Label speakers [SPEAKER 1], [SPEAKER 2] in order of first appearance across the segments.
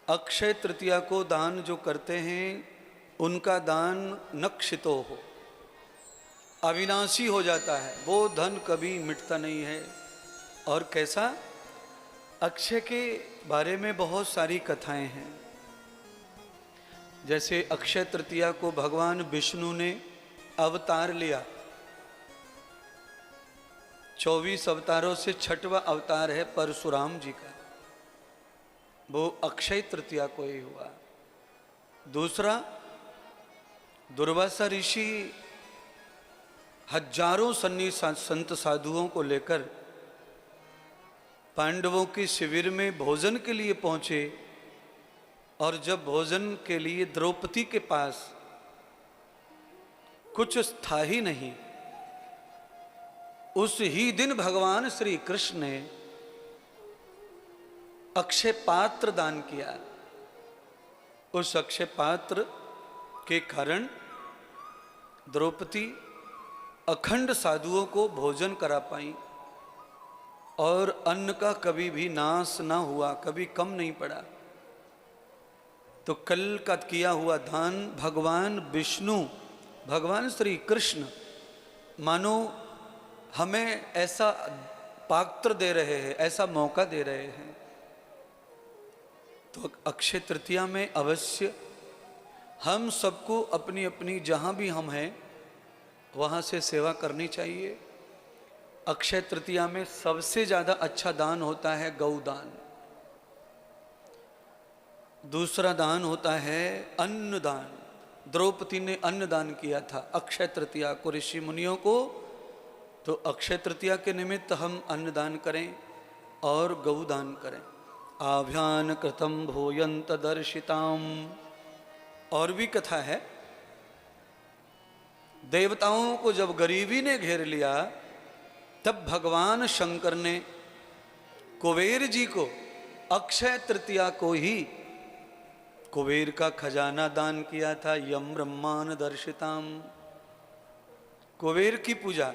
[SPEAKER 1] अक्षय तृतीया को दान जो करते हैं उनका दान नक्षितो हो, अविनाशी हो जाता है, वो धन कभी मिटता नहीं है। और कैसा? अक्षय के बारे में बहुत सारी कथाएं हैं। जैसे अक्षय तृतीया को भगवान विष्णु ने अवतार लिया, 24 अवतारों से 6वां अवतार है परशुराम जी का, वो अक्षय तृतीया को ही हुआ। दूसरा, दुर्वासा ऋषि हजारों सन्नी संत साधुओं को लेकर पांडवों के शिविर में भोजन के लिए पहुंचे, और जब भोजन के लिए द्रौपदी के पास कुछ था ही नहीं, उस ही दिन भगवान श्री कृष्ण ने अक्षय पात्र दान किया। उस अक्षय पात्र के कारण द्रौपदी अखंड साधुओं को भोजन करा पाई, और अन्न का कभी भी नाश ना हुआ, कभी कम नहीं पड़ा। तो कल का किया हुआ दान भगवान विष्णु, भगवान श्री कृष्ण मानो हमें ऐसा पात्र दे रहे हैं, ऐसा मौका दे रहे हैं। तो अक्षय तृतीया में अवश्य हम सबको अपनी अपनी जहाँ भी हम हैं वहाँ से सेवा करनी चाहिए। अक्षय तृतीया में सबसे ज़्यादा अच्छा दान होता है गौदान। दूसरा दान होता है अन्नदान। द्रौपदी ने अन्नदान किया था अक्षय तृतीया को ऋषि मुनियों को, तो अक्षय तृतीया के निमित्त हम अन्नदान करें और गौदान करें। आभ्यान कृतम भूयंत दर्शिताम। और भी कथा है, देवताओं को जब गरीबी ने घेर लिया तब भगवान शंकर ने कुबेर जी को अक्षय तृतीया को ही कुबेर का खजाना दान किया था। यम ब्रह्मान दर्शिताम, कुबेर की पूजा।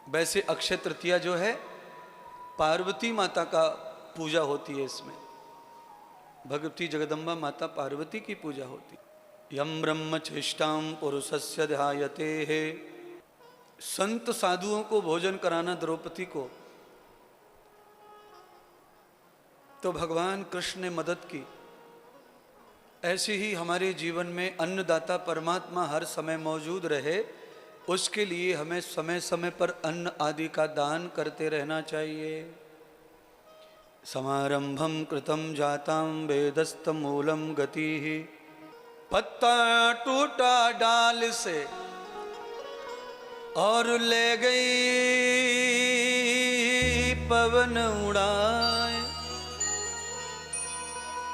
[SPEAKER 1] वैसे अक्षय तृतीया जो है पार्वती माता का पूजा होती है, इसमें भगवती जगदम्बा माता पार्वती की पूजा होती। यम ब्रह्म चेष्टाम पुरुषस्य ध्यायते है। संत साधुओं को भोजन कराना द्रौपदी को, तो भगवान कृष्ण ने मदद की। ऐसे ही हमारे जीवन में अन्नदाता परमात्मा हर समय मौजूद रहे, उसके लिए हमें समय समय पर अन्न आदि का दान करते रहना चाहिए। समारंभम कृतम जाताम वेदस्त मूलम गति। पत्ता टूटा डाल से और ले गई पवन उड़ाए,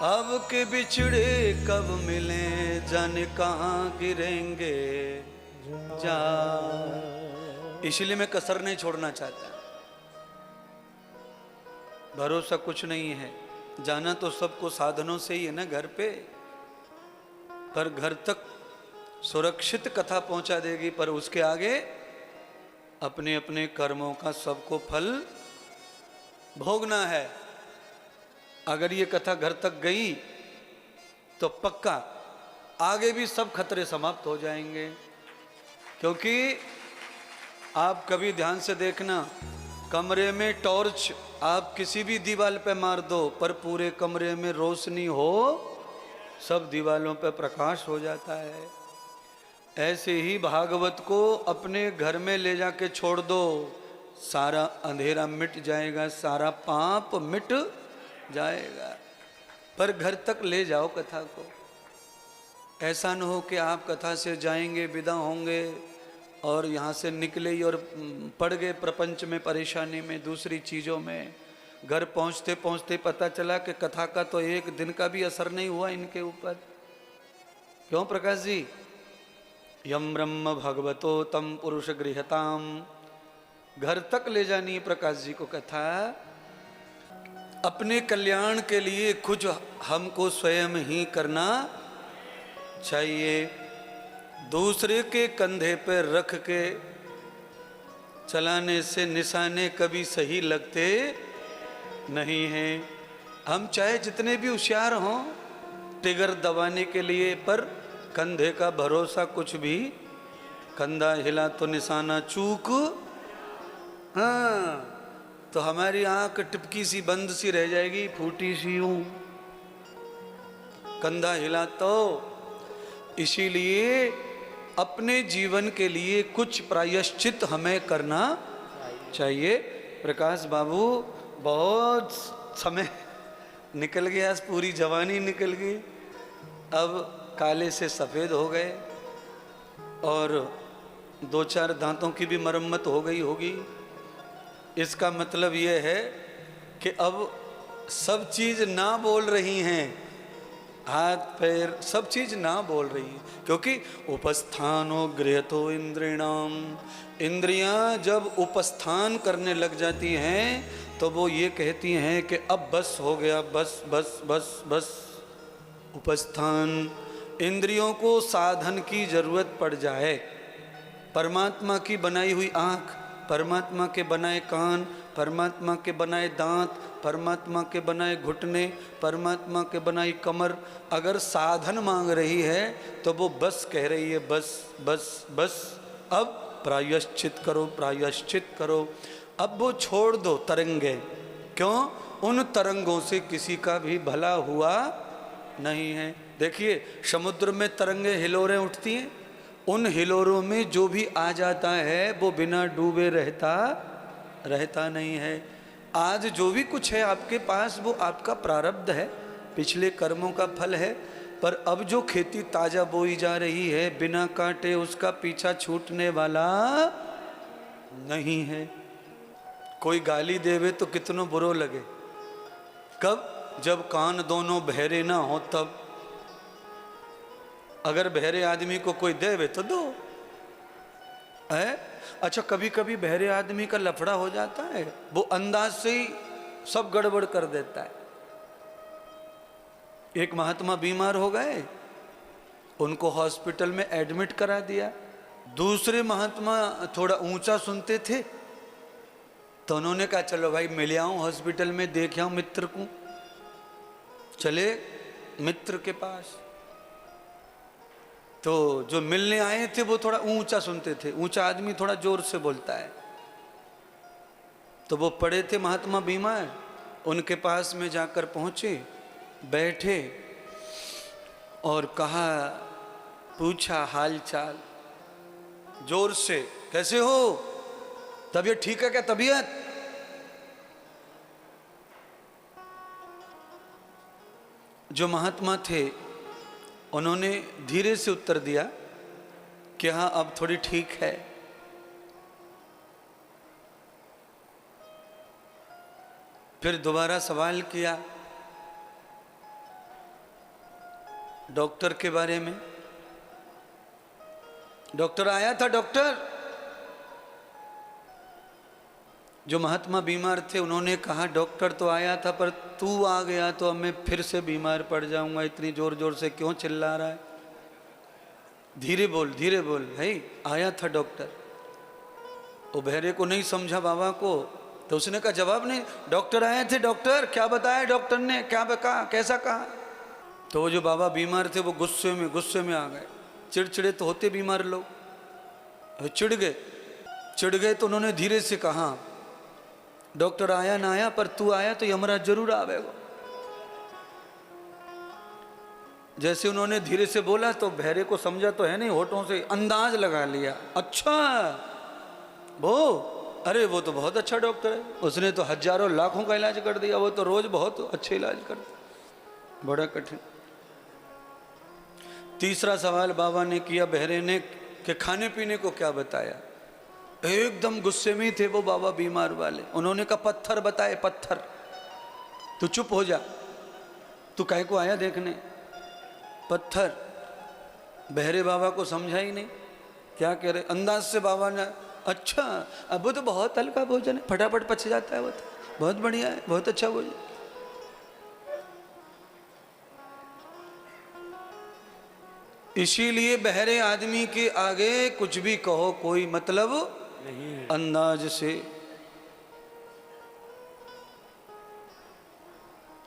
[SPEAKER 1] अब के बिछड़े कब मिले जाने कहाँ गिरेंगे जा। इसलिए मैं कसर नहीं छोड़ना चाहता। भरोसा कुछ नहीं है, जाना तो सबको साधनों से ही है ना घर पे, पर घर तक सुरक्षित कथा पहुंचा देगी, पर उसके आगे अपने अपने कर्मों का सबको फल भोगना है। अगर ये कथा घर तक गई तो पक्का आगे भी सब खतरे समाप्त हो जाएंगे। क्योंकि आप कभी ध्यान से देखना, कमरे में टॉर्च आप किसी भी दीवार पे मार दो, पर पूरे कमरे में रोशनी हो, सब दीवारों पे प्रकाश हो जाता है। ऐसे ही भागवत को अपने घर में ले जाके छोड़ दो, सारा अंधेरा मिट जाएगा, सारा पाप मिट जाएगा। पर घर तक ले जाओ कथा को। ऐसा न हो कि आप कथा से जाएंगे, विदा होंगे और यहाँ से निकले ही और पड़ गए प्रपंच में, परेशानी में, दूसरी चीज़ों में। घर पहुँचते पहुँचते पता चला कि कथा का तो एक दिन का भी असर नहीं हुआ इनके ऊपर। क्यों प्रकाश जी? यम ब्रह्म भगवतो तम पुरुष गृहताम। घर तक ले जानी प्रकाश जी को कथा। अपने कल्याण के लिए कुछ हमको स्वयं ही करना चाहिए। दूसरे के कंधे पर रख के चलाने से निशाने कभी सही लगते नहीं हैं। हम चाहे जितने भी होशियार हों टिगर दबाने के लिए, पर कंधे का भरोसा कुछ भी, कंधा हिला तो निशाना चूक। हाँ, तो हमारी आंख टिपकी सी बंद सी रह जाएगी, फूटी सी हूं, कंधा हिला तो। इसीलिए अपने जीवन के लिए कुछ प्रायश्चित हमें करना चाहिए। प्रकाश बाबू बहुत समय निकल गया, पूरी जवानी निकल गई, अब काले से सफ़ेद हो गए और 2-4 दांतों की भी मरम्मत हो गई होगी। इसका मतलब ये है कि अब सब चीज़ ना बोल रही हैं, हाथ पैर सब चीज़ ना बोल रही है, क्योंकि उपस्थानो गृहतो इंद्रिणाम, इंद्रियां जब उपस्थान करने लग जाती हैं तो वो ये कहती हैं कि अब बस हो गया, बस बस बस बस। उपस्थान, इंद्रियों को साधन की जरूरत पड़ जाए, परमात्मा की बनाई हुई आँख, परमात्मा के बनाए कान, परमात्मा के बनाए दांत, परमात्मा के बनाए घुटने, परमात्मा के बनाई कमर अगर साधन मांग रही है तो वो बस कह रही है, बस बस बस। अब प्रायश्चित करो, प्रायश्चित करो। अब वो छोड़ दो तरंगे, क्यों? उन तरंगों से किसी का भी भला हुआ नहीं है। देखिए समुद्र में तरंगे हिलोरें उठती हैं, उन हिलोरों में जो भी आ जाता है वो बिना डूबे रहता नहीं है। आज जो भी कुछ है आपके पास वो आपका प्रारब्ध है, पिछले कर्मों का फल है, पर अब जो खेती ताज़ा बोई जा रही है बिना काटे उसका पीछा छूटने वाला नहीं है। कोई गाली देवे तो कितनों बुरो लगे, कब? जब कान दोनों बहरे ना हो तब। अगर बहरे आदमी को कोई देवे तो दो है। अच्छा, कभी कभी बहरे आदमी का लफड़ा हो जाता है, वो अंदाज से ही सब गड़बड़ कर देता है। एक महात्मा बीमार हो गए, उनको हॉस्पिटल में एडमिट करा दिया। दूसरे महात्मा थोड़ा ऊंचा सुनते थे तो उन्होंने कहा चलो भाई मिल आऊं हॉस्पिटल में, देख आऊं मित्र को। चले मित्र के पास, तो जो मिलने आए थे वो थोड़ा ऊंचा सुनते थे, ऊंचा आदमी थोड़ा जोर से बोलता है, तो वो पड़े थे महात्मा बीमार, उनके पास में जाकर पहुंचे, बैठे और कहा, पूछा हाल चाल जोर से, कैसे हो, तबीयत ठीक है क्या? तबीयत? जो महात्मा थे उन्होंने धीरे से उत्तर दिया कि हाँ अब थोड़ी ठीक है। फिर दोबारा सवाल किया डॉक्टर के बारे में। डॉक्टर आया था? डॉक्टर, जो महात्मा बीमार थे उन्होंने कहा डॉक्टर तो आया था पर तू आ गया तो अब मैं फिर से बीमार पड़ जाऊंगा, इतनी जोर जोर से क्यों चिल्ला रहा है? धीरे बोल भाई, आया था डॉक्टर। वो बहरे को नहीं समझा बाबा को, तो उसने कहा जवाब नहीं, डॉक्टर आए थे। डॉक्टर क्या बताया? डॉक्टर ने क्या कहा, कैसा कहा? तो वो जो बाबा बीमार थे वो गुस्से में आ गए। चिड़चिड़े तो होते बीमार लोग, चिढ़ गए तो उन्होंने धीरे से कहा डॉक्टर आया ना आया पर तू आया तो यमराज जरूर आवेगा। जैसे उन्होंने धीरे से बोला तो बहरे को समझा तो है नहीं, होठों से अंदाज लगा लिया, अच्छा वो, अरे वो तो बहुत अच्छा डॉक्टर है, उसने तो हजारों लाखों का इलाज कर दिया, वो तो रोज बहुत अच्छे इलाज करता। बड़ा कठिन। तीसरा सवाल बाबा ने किया बहरे ने कि खाने पीने को क्या बताया? एकदम गुस्से में थे वो बाबा बीमार वाले। उन्होंने कहा पत्थर बताए, पत्थर। तू चुप हो जा, तू काहे को आया देखने? पत्थर। बहरे बाबा को समझा ही नहीं क्या कह रहे। अंदाज से बाबा ने, अच्छा अब वो तो बहुत हल्का भोजन है, फटाफट पच जाता है, वो तो बहुत बढ़िया है, बहुत अच्छा भोजन। इसीलिए बहरे आदमी के आगे कुछ भी कहो कोई मतलब नहीं, अंदाज से।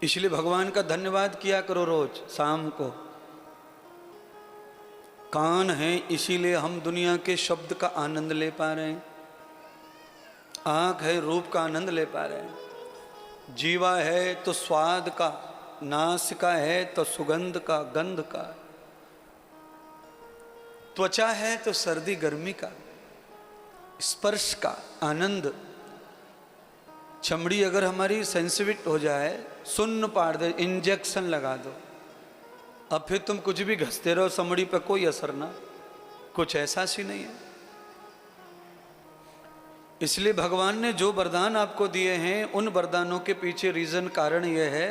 [SPEAKER 1] इसलिए भगवान का धन्यवाद किया करो रोज शाम को। कान है इसीलिए हम दुनिया के शब्द का आनंद ले पा रहे हैं, आँख है रूप का आनंद ले पा रहे हैं, जीवा है तो स्वाद का, नासिका है तो सुगंध का, गंध का, त्वचा है तो सर्दी गर्मी का, स्पर्श का आनंद। चमड़ी अगर हमारी सेंसिटिव हो जाए, सुन्न पाड़ दे, इंजेक्शन लगा दो, अब फिर तुम कुछ भी घसते रहो चमड़ी पे कोई असर ना, कुछ ऐसा सी नहीं है। इसलिए भगवान ने जो वरदान आपको दिए हैं उन वरदानों के पीछे रीजन कारण यह है,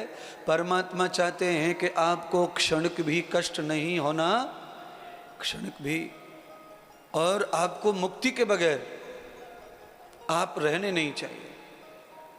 [SPEAKER 1] परमात्मा चाहते हैं कि आपको क्षणिक भी कष्ट नहीं होना, क्षणिक भी, और आपको मुक्ति के बगैर आप रहने नहीं चाहिए।